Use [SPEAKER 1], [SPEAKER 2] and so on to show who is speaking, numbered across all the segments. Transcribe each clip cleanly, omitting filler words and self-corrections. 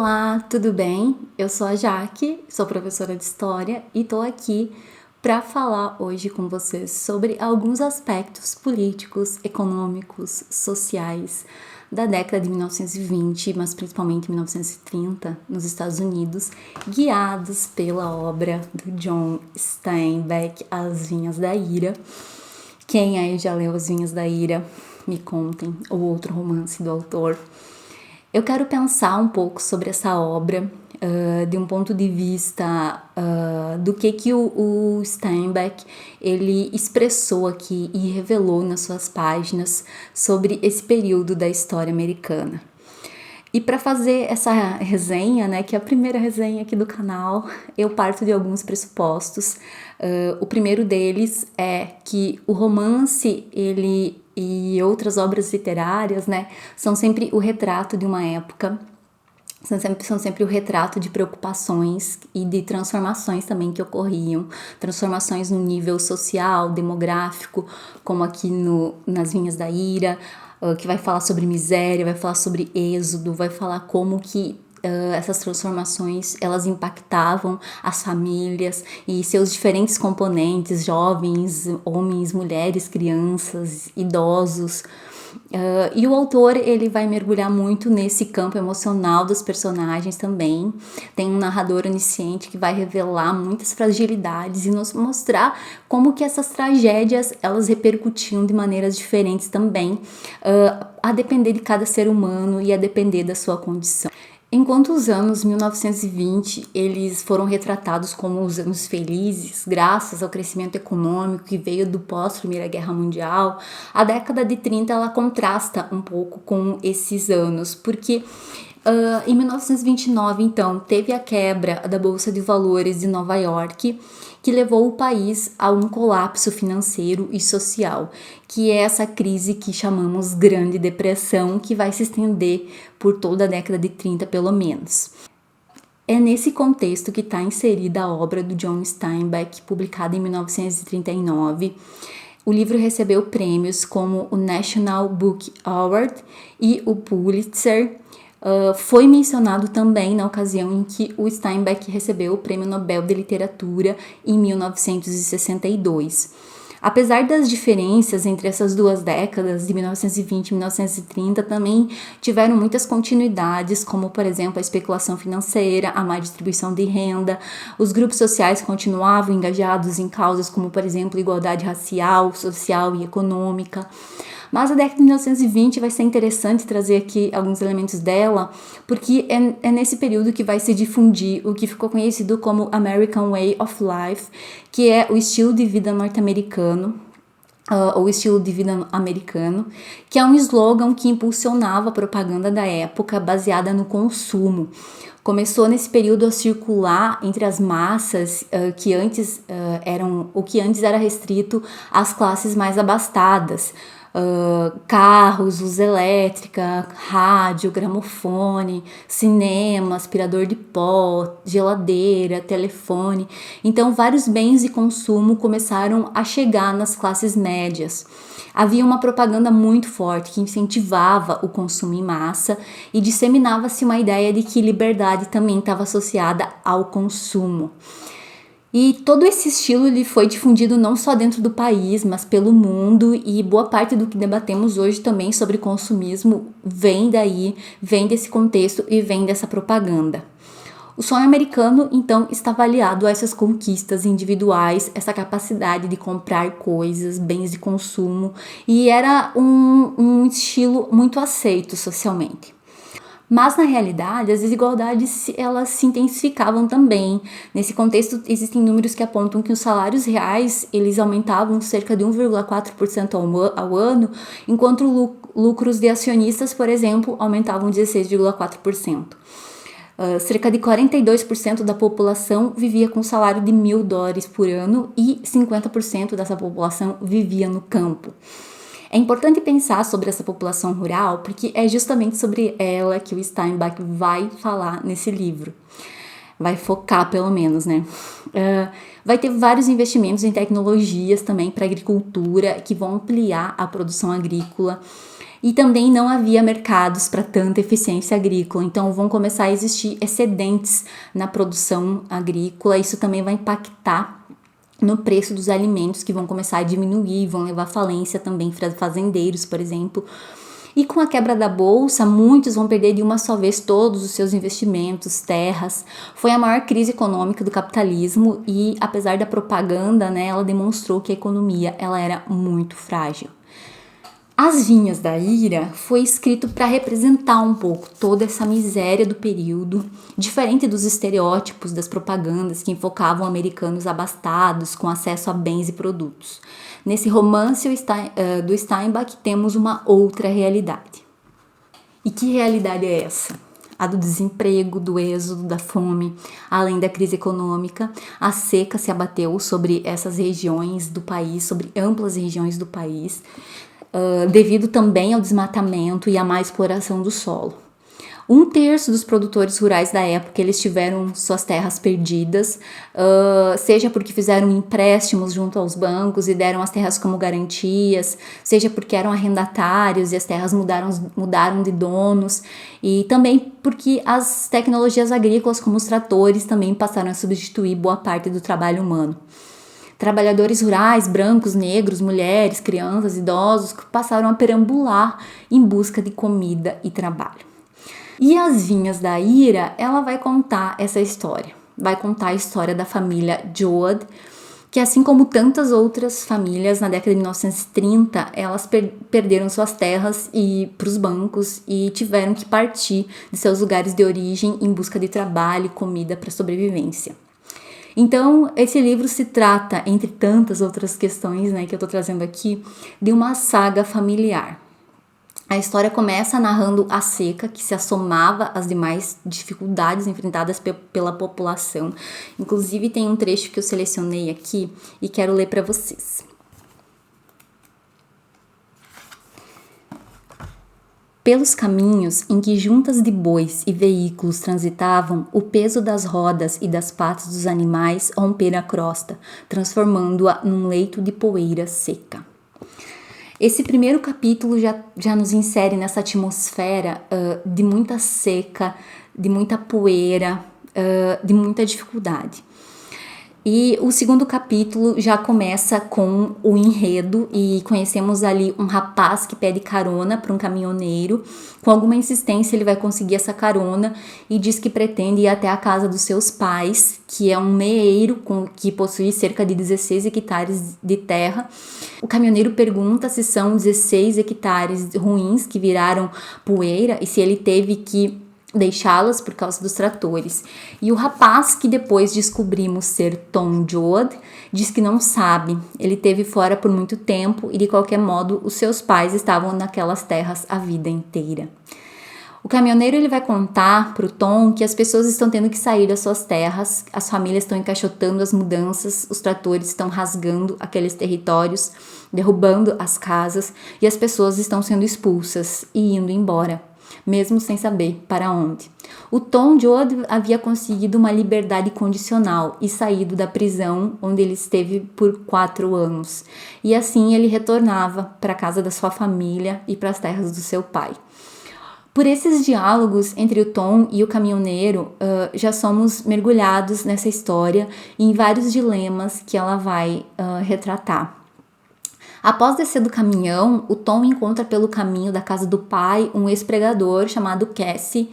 [SPEAKER 1] Olá, tudo bem? Eu sou a Jaque, sou professora de História e estou aqui para falar hoje com vocês sobre alguns aspectos políticos, econômicos, sociais da década de 1920, mas principalmente 1930, nos Estados Unidos, guiados pela obra do John Steinbeck, As Vinhas da Ira. Quem aí já leu As Vinhas da Ira? Me contem, o outro romance do autor. Eu quero pensar um pouco sobre essa obra, de um ponto de vista do que o Steinbeck ele expressou aqui e revelou nas suas páginas sobre esse período da história americana. E para fazer essa resenha, né, que é a primeira resenha aqui do canal, eu parto de alguns pressupostos. O primeiro deles é que o romance, ele e outras obras literárias, né, são sempre o retrato de uma época, são sempre o retrato de preocupações e de transformações também que ocorriam, transformações no nível social, demográfico, como aqui nas Vinhas da Ira, que vai falar sobre miséria, vai falar sobre êxodo, vai falar como que essas transformações elas impactavam as famílias e seus diferentes componentes, jovens, homens, mulheres, crianças, idosos. E o autor ele vai mergulhar muito nesse campo emocional dos personagens também. Tem um narrador onisciente que vai revelar muitas fragilidades e nos mostrar como que essas tragédias elas repercutiam de maneiras diferentes também, a depender de cada ser humano e a depender da sua condição. Enquanto os anos 1920 eles foram retratados como os anos felizes, graças ao crescimento econômico que veio do pós-Primeira Guerra Mundial, a década de 30 ela contrasta um pouco com esses anos, porque em 1929, então, teve a quebra da Bolsa de Valores de Nova York, que levou o país a um colapso financeiro e social, que é essa crise que chamamos Grande Depressão, que vai se estender por toda a década de 30, pelo menos. É nesse contexto que está inserida a obra do John Steinbeck, publicada em 1939. O livro recebeu prêmios como o National Book Award e o Pulitzer. Foi mencionado também na ocasião em que o Steinbeck recebeu o Prêmio Nobel de Literatura em 1962. Apesar das diferenças entre essas duas décadas, de 1920 e 1930, também tiveram muitas continuidades, como, por exemplo, a especulação financeira, a má distribuição de renda. Os grupos sociais continuavam engajados em causas como, por exemplo, igualdade racial, social e econômica. Mas a década de 1920 vai ser interessante trazer aqui alguns elementos dela, porque é nesse período que vai se difundir o que ficou conhecido como American Way of Life, que é o estilo de vida norte-americano, ou estilo de vida americano, que é um slogan que impulsionava a propaganda da época baseada no consumo. Começou nesse período a circular entre as massas o que antes era restrito às classes mais abastadas. Carros, luz elétrica, rádio, gramofone, cinema, aspirador de pó, geladeira, telefone. Então, vários bens de consumo começaram a chegar nas classes médias. Havia uma propaganda muito forte que incentivava o consumo em massa e disseminava-se uma ideia de que liberdade também estava associada ao consumo. E todo esse estilo ele foi difundido não só dentro do país, mas pelo mundo, e boa parte do que debatemos hoje também sobre consumismo vem desse contexto e vem dessa propaganda. O sonho americano, então, estava aliado a essas conquistas individuais, essa capacidade de comprar coisas, bens de consumo, e era um estilo muito aceito socialmente. Mas, na realidade, as desigualdades elas se intensificavam também. Nesse contexto, existem números que apontam que os salários reais eles aumentavam cerca de 1,4% ao ano, enquanto lucros de acionistas, por exemplo, aumentavam 16,4%. Cerca de 42% da população vivia com um salário de $1.000 por ano e 50% dessa população vivia no campo. É importante pensar sobre essa população rural porque é justamente sobre ela que o Steinbeck vai falar nesse livro. Vai focar, pelo menos, né? Vai ter vários investimentos em tecnologias também para a agricultura que vão ampliar a produção agrícola. E também não havia mercados para tanta eficiência agrícola, então vão começar a existir excedentes na produção agrícola. Isso também vai impactar no preço dos alimentos, que vão começar a diminuir, vão levar à falência também fazendeiros, por exemplo. E com a quebra da bolsa, muitos vão perder de uma só vez todos os seus investimentos, terras. Foi a maior crise econômica do capitalismo e, apesar da propaganda, né, ela demonstrou que a economia ela era muito frágil. As Vinhas da Ira foi escrito para representar um pouco toda essa miséria do período, diferente dos estereótipos das propagandas que enfocavam americanos abastados com acesso a bens e produtos. Nesse romance do Steinbeck temos uma outra realidade. E que realidade é essa? A do desemprego, do êxodo, da fome, além da crise econômica. A seca se abateu sobre essas regiões do país, sobre amplas regiões do país, devido também ao desmatamento e à má exploração do solo. 1/3 dos produtores rurais da época eles tiveram suas terras perdidas, seja porque fizeram empréstimos junto aos bancos e deram as terras como garantias, seja porque eram arrendatários e as terras mudaram de donos, e também porque as tecnologias agrícolas como os tratores também passaram a substituir boa parte do trabalho humano. Trabalhadores rurais, brancos, negros, mulheres, crianças, idosos, passaram a perambular em busca de comida e trabalho. E As Vinhas da Ira, ela vai contar essa história. Vai contar a história da família Joad, que assim como tantas outras famílias na década de 1930, elas perderam suas terras para os bancos e tiveram que partir de seus lugares de origem em busca de trabalho e comida para sobrevivência. Então, esse livro se trata, entre tantas outras questões, né, que eu estou trazendo aqui, de uma saga familiar. A história começa narrando a seca, que se assomava às demais dificuldades enfrentadas pela população. Inclusive, tem um trecho que eu selecionei aqui e quero ler para vocês. Pelos caminhos em que juntas de bois e veículos transitavam, o peso das rodas e das patas dos animais rompera a crosta, transformando-a num leito de poeira seca. Esse primeiro capítulo já nos insere nessa atmosfera de muita seca, de muita poeira, de muita dificuldade. E o segundo capítulo já começa com o enredo e conhecemos ali um rapaz que pede carona para um caminhoneiro. Com alguma insistência ele vai conseguir essa carona e diz que pretende ir até a casa dos seus pais, que é um meeiro que possui cerca de 16 hectares de terra. O caminhoneiro pergunta se são 16 hectares ruins que viraram poeira e se ele teve que deixá-las por causa dos tratores. E o rapaz, que depois descobrimos ser Tom Joad, diz que não sabe. Ele esteve fora por muito tempo e de qualquer modo os seus pais estavam naquelas terras a vida inteira. O caminhoneiro ele vai contar para o Tom que as pessoas estão tendo que sair das suas terras, as famílias estão encaixotando as mudanças, os tratores estão rasgando aqueles territórios, derrubando as casas e as pessoas estão sendo expulsas e indo embora, mesmo sem saber para onde. O Tom Joad havia conseguido uma liberdade condicional e saído da prisão onde ele esteve por 4 anos. E assim ele retornava para a casa da sua família e para as terras do seu pai. Por esses diálogos entre o Tom e o caminhoneiro, já somos mergulhados nessa história e em vários dilemas que ela vai retratar. Após descer do caminhão, o Tom encontra pelo caminho da casa do pai um ex-pregador chamado Cassie.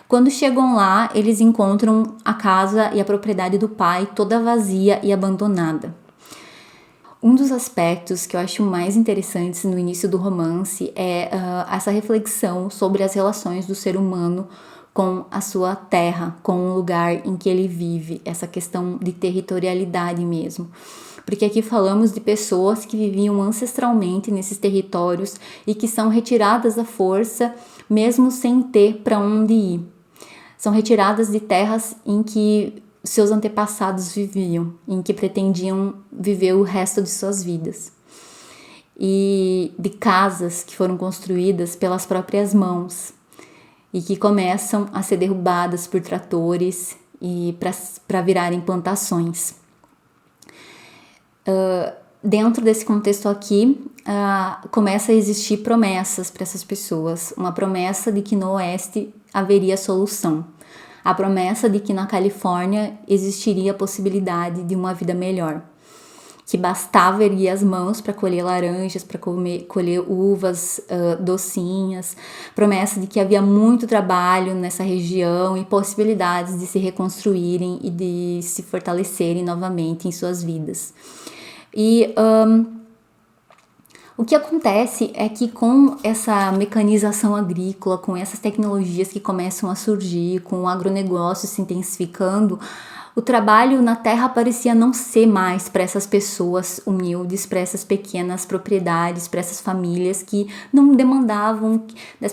[SPEAKER 1] Quando chegam lá, eles encontram a casa e a propriedade do pai toda vazia e abandonada. Um dos aspectos que eu acho mais interessantes no início do romance é essa reflexão sobre as relações do ser humano com a sua terra, com o lugar em que ele vive, essa questão de territorialidade mesmo. Porque aqui falamos de pessoas que viviam ancestralmente nesses territórios e que são retiradas à força, mesmo sem ter para onde ir. São retiradas de terras em que seus antepassados viviam, em que pretendiam viver o resto de suas vidas. E de casas que foram construídas pelas próprias mãos e que começam a ser derrubadas por tratores e para virarem plantações. dentro desse contexto aqui, começa a existir promessas para essas pessoas. Uma promessa de que no Oeste haveria solução. A promessa de que na Califórnia existiria a possibilidade de uma vida melhor. Que bastava erguer as mãos para colher laranjas, para colher uvas docinhas. Promessa de que havia muito trabalho nessa região e possibilidades de se reconstruírem e de se fortalecerem novamente em suas vidas. E o que acontece é que com essa mecanização agrícola, com essas tecnologias que começam a surgir, com o agronegócio se intensificando, o trabalho na terra parecia não ser mais para essas pessoas humildes, para essas pequenas propriedades, para essas famílias que não demandavam,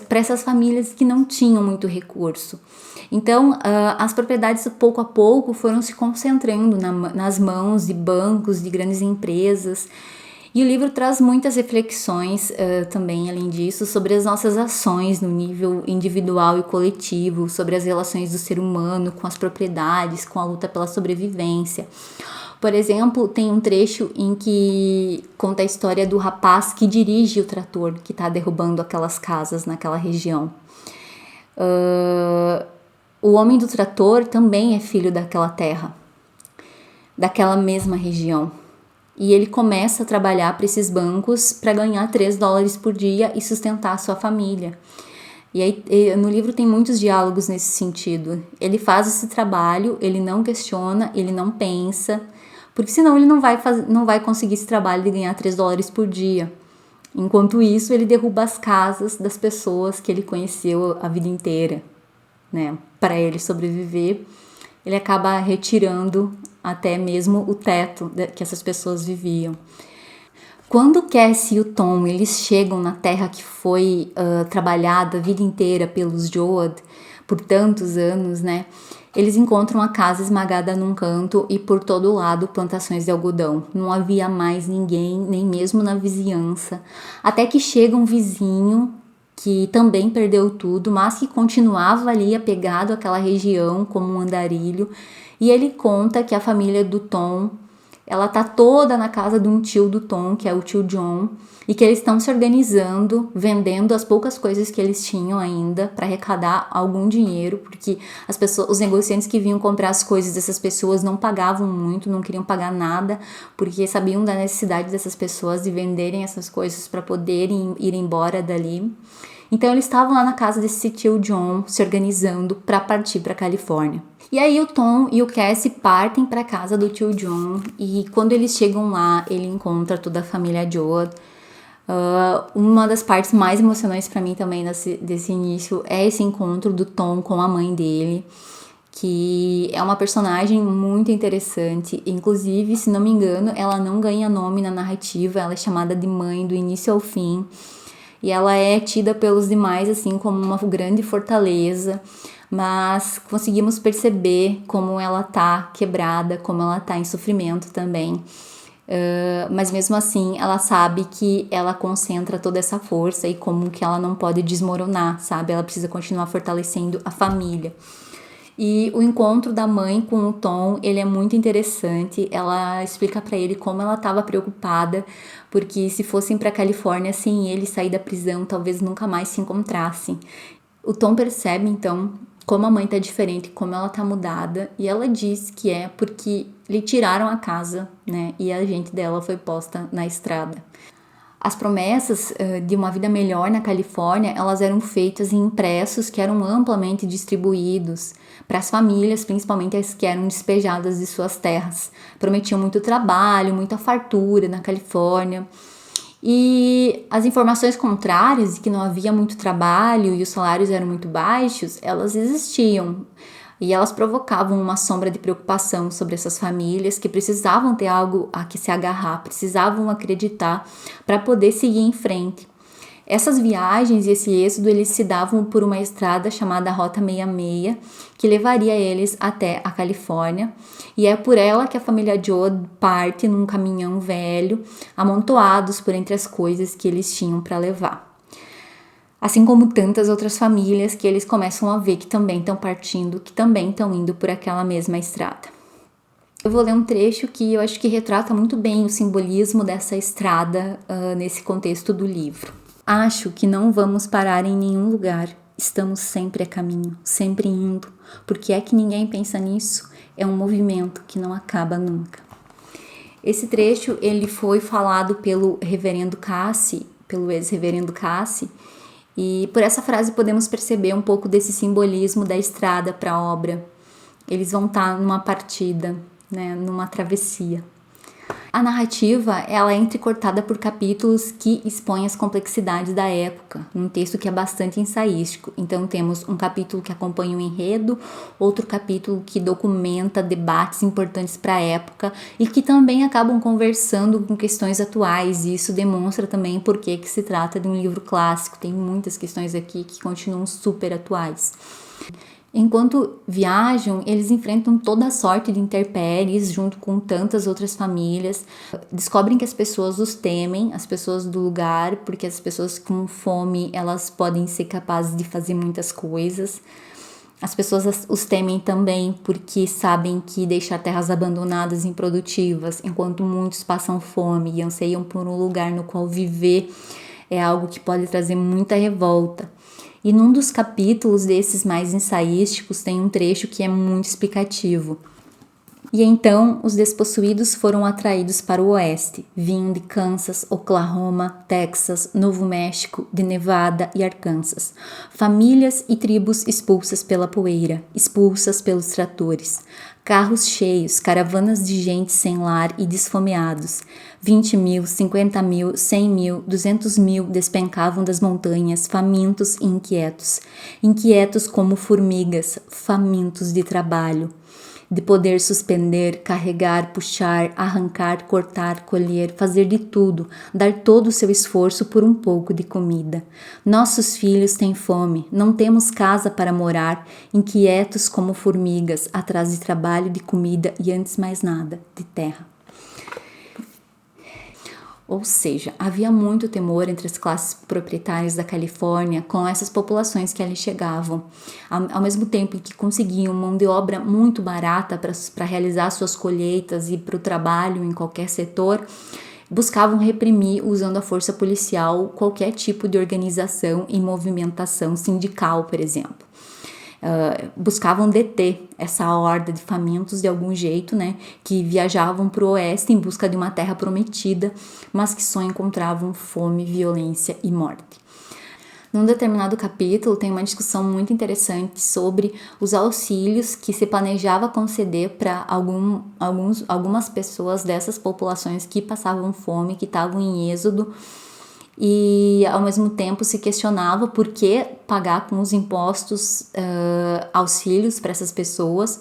[SPEAKER 1] para essas famílias que não tinham muito recurso. Então, as propriedades pouco a pouco foram se concentrando nas mãos de bancos, de grandes empresas. E o livro traz muitas reflexões também, além disso, sobre as nossas ações no nível individual e coletivo, sobre as relações do ser humano com as propriedades, com a luta pela sobrevivência. Por exemplo, tem um trecho em que conta a história do rapaz que dirige o trator que está derrubando aquelas casas naquela região. O homem do trator também é filho daquela terra, daquela mesma região. E ele começa a trabalhar para esses bancos para ganhar $3 por dia e sustentar a sua família. E aí, no livro tem muitos diálogos nesse sentido. Ele faz esse trabalho, ele não questiona, ele não pensa, porque senão ele não vai conseguir esse trabalho de ganhar $3 por dia. Enquanto isso, ele derruba as casas das pessoas que ele conheceu a vida inteira, né? Para ele sobreviver, ele acaba retirando até mesmo o teto que essas pessoas viviam. Quando o Cassie e o Tom eles chegam na terra que foi trabalhada a vida inteira pelos Joad por tantos anos, né? Eles encontram a casa esmagada num canto e por todo lado plantações de algodão. Não havia mais ninguém, nem mesmo na vizinhança. Até que chega um vizinho que também perdeu tudo, mas que continuava ali apegado àquela região como um andarilho. E ele conta que a família do Tom, ela tá toda na casa de um tio do Tom, que é o tio John, e que eles estão se organizando, vendendo as poucas coisas que eles tinham ainda para arrecadar algum dinheiro, porque os negociantes que vinham comprar as coisas dessas pessoas não pagavam muito, não queriam pagar nada, porque sabiam da necessidade dessas pessoas de venderem essas coisas para poderem ir embora dali. Então eles estavam lá na casa desse tio John se organizando para partir para Califórnia. E aí o Tom e o Cassie partem para casa do tio John e quando eles chegam lá, ele encontra toda a família Joad. Uma das partes mais emocionantes para mim também desse início é esse encontro do Tom com a mãe dele, que é uma personagem muito interessante. Inclusive, se não me engano, ela não ganha nome na narrativa, ela é chamada de mãe do início ao fim. E ela é tida pelos demais assim como uma grande fortaleza, mas conseguimos perceber como ela tá quebrada, como ela tá em sofrimento também. Mas mesmo assim, ela sabe que ela concentra toda essa força e como que ela não pode desmoronar, sabe? Ela precisa continuar fortalecendo a família. E o encontro da mãe com o Tom, ele é muito interessante. Ela explica para ele como ela estava preocupada, porque se fossem para Califórnia sem ele sair da prisão, talvez nunca mais se encontrassem. O Tom percebe, então, como a mãe tá diferente, como ela tá mudada, e ela diz que é porque lhe tiraram a casa, né, e a gente dela foi posta na estrada. As promessas de uma vida melhor na Califórnia, elas eram feitas em impressos que eram amplamente distribuídos para as famílias, principalmente as que eram despejadas de suas terras. Prometiam muito trabalho, muita fartura na Califórnia. E as informações contrárias, de que não havia muito trabalho e os salários eram muito baixos, elas existiam. E elas provocavam uma sombra de preocupação sobre essas famílias que precisavam ter algo a que se agarrar, precisavam acreditar para poder seguir em frente. Essas viagens e esse êxodo, eles se davam por uma estrada chamada Rota 66, que levaria eles até a Califórnia. E é por ela que a família Joad parte num caminhão velho, amontoados por entre as coisas que eles tinham para levar. Assim como tantas outras famílias que eles começam a ver que também estão partindo, que também estão indo por aquela mesma estrada. Eu vou ler um trecho que eu acho que retrata muito bem o simbolismo dessa estrada nesse contexto do livro. Acho que não vamos parar em nenhum lugar. Estamos sempre a caminho, sempre indo. Por que é que ninguém pensa nisso? É um movimento que não acaba nunca. Esse trecho ele foi falado pelo reverendo Cassi, pelo ex-reverendo Cassi, e por essa frase podemos perceber um pouco desse simbolismo da estrada para a obra. Eles vão estar numa partida, né, numa travessia. A narrativa ela é entrecortada por capítulos que expõem as complexidades da época, um texto que é bastante ensaístico. Então temos um capítulo que acompanha o enredo, outro capítulo que documenta debates importantes para a época e que também acabam conversando com questões atuais, e isso demonstra também por que se trata de um livro clássico. Tem muitas questões aqui que continuam super atuais. Enquanto viajam, eles enfrentam toda sorte de intempéries junto com tantas outras famílias. Descobrem que as pessoas os temem, as pessoas do lugar, porque as pessoas com fome, elas podem ser capazes de fazer muitas coisas. As pessoas os temem também porque sabem que deixar terras abandonadas e improdutivas, enquanto muitos passam fome e anseiam por um lugar no qual viver, é algo que pode trazer muita revolta. E num dos capítulos desses mais ensaísticos tem um trecho que é muito explicativo. E então os despossuídos foram atraídos para o oeste, vinham de Kansas, Oklahoma, Texas, Novo México, de Nevada e Arkansas. Famílias e tribos expulsas pela poeira, expulsas pelos tratores. Carros cheios, caravanas de gente sem lar e desfomeados. 20 mil, 50 mil, 100 mil, 200 mil despencavam das montanhas, famintos e inquietos. Inquietos como formigas, famintos de trabalho. De poder suspender, carregar, puxar, arrancar, cortar, colher, fazer de tudo, dar todo o seu esforço por um pouco de comida. Nossos filhos têm fome, não temos casa para morar, inquietos como formigas, atrás de trabalho, de comida e, antes mais nada, de terra. Ou seja, havia muito temor entre as classes proprietárias da Califórnia com essas populações que ali chegavam. Ao mesmo tempo em que conseguiam mão de obra muito barata para realizar suas colheitas e para o trabalho em qualquer setor, buscavam reprimir, usando a força policial, qualquer tipo de organização e movimentação sindical, por exemplo. Buscavam deter essa horda de famintos de algum jeito, né, que viajavam para o oeste em busca de uma terra prometida, mas que só encontravam fome, violência e morte. Num determinado capítulo tem uma discussão muito interessante sobre os auxílios que se planejava conceder para algumas pessoas dessas populações que passavam fome, que estavam em êxodo, e ao mesmo tempo se questionava por que pagar com os impostos auxílios para essas pessoas,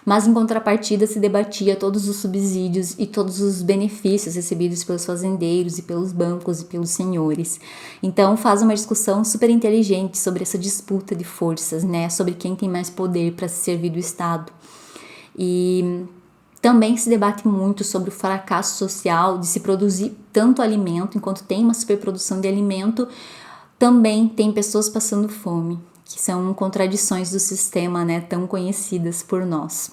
[SPEAKER 1] mas em contrapartida se debatia todos os subsídios e todos os benefícios recebidos pelos fazendeiros e pelos bancos e pelos senhores. Então faz uma discussão super inteligente sobre essa disputa de forças, né, sobre quem tem mais poder para se servir do Estado. E também se debate muito sobre o fracasso social de se produzir tanto alimento, enquanto tem uma superprodução de alimento, também tem pessoas passando fome, que são contradições do sistema, né, tão conhecidas por nós.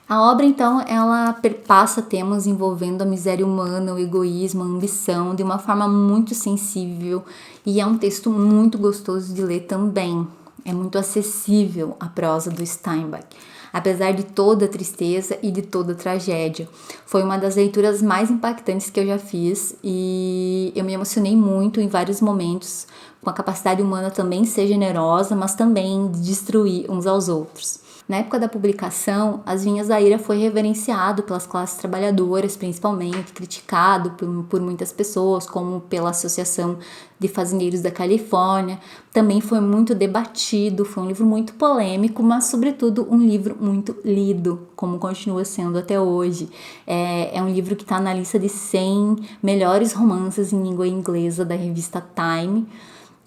[SPEAKER 1] A obra, então, ela perpassa temas envolvendo a miséria humana, o egoísmo, a ambição, de uma forma muito sensível, e é um texto muito gostoso de ler também. É muito acessível a prosa do Steinbeck, apesar de toda a tristeza e de toda a tragédia. Foi uma das leituras mais impactantes que eu já fiz e eu me emocionei muito em vários momentos, com a capacidade humana também de ser generosa, mas também de destruir uns aos outros. Na época da publicação, As Vinhas da Ira foi reverenciado pelas classes trabalhadoras, principalmente, criticado por muitas pessoas, como pela Associação de Fazendeiros da Califórnia. Também foi muito debatido, foi um livro muito polêmico, mas, sobretudo, um livro muito lido, como continua sendo até hoje. É um livro que está na lista de 100 melhores romances em língua inglesa da revista Time,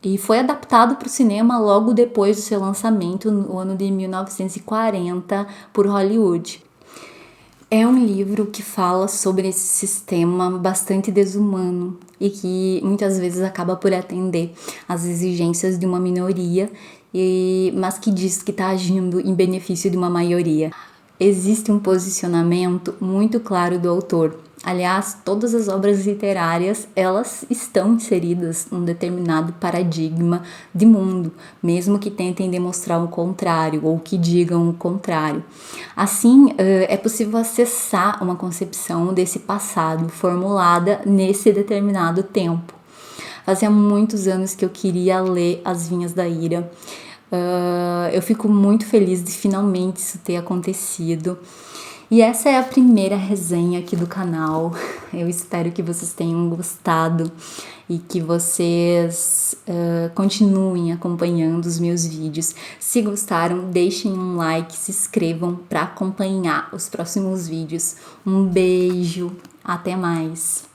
[SPEAKER 1] e foi adaptado para o cinema logo depois do seu lançamento, no ano de 1940, por Hollywood. É um livro que fala sobre esse sistema bastante desumano e que muitas vezes acaba por atender às exigências de uma minoria, mas que diz que está agindo em benefício de uma maioria. existe um posicionamento muito claro do autor. Aliás, todas as obras literárias, elas estão inseridas num determinado paradigma de mundo, mesmo que tentem demonstrar o contrário ou que digam o contrário. Assim, é possível acessar uma concepção desse passado formulada nesse determinado tempo. Fazia muitos anos que eu queria ler As Vinhas da Ira. Eu fico muito feliz de finalmente isso ter acontecido. E essa é a primeira resenha aqui do canal. Eu espero que vocês tenham gostado e que vocês continuem acompanhando os meus vídeos. Se gostaram, deixem um like, se inscrevam para acompanhar os próximos vídeos. Um beijo, até mais!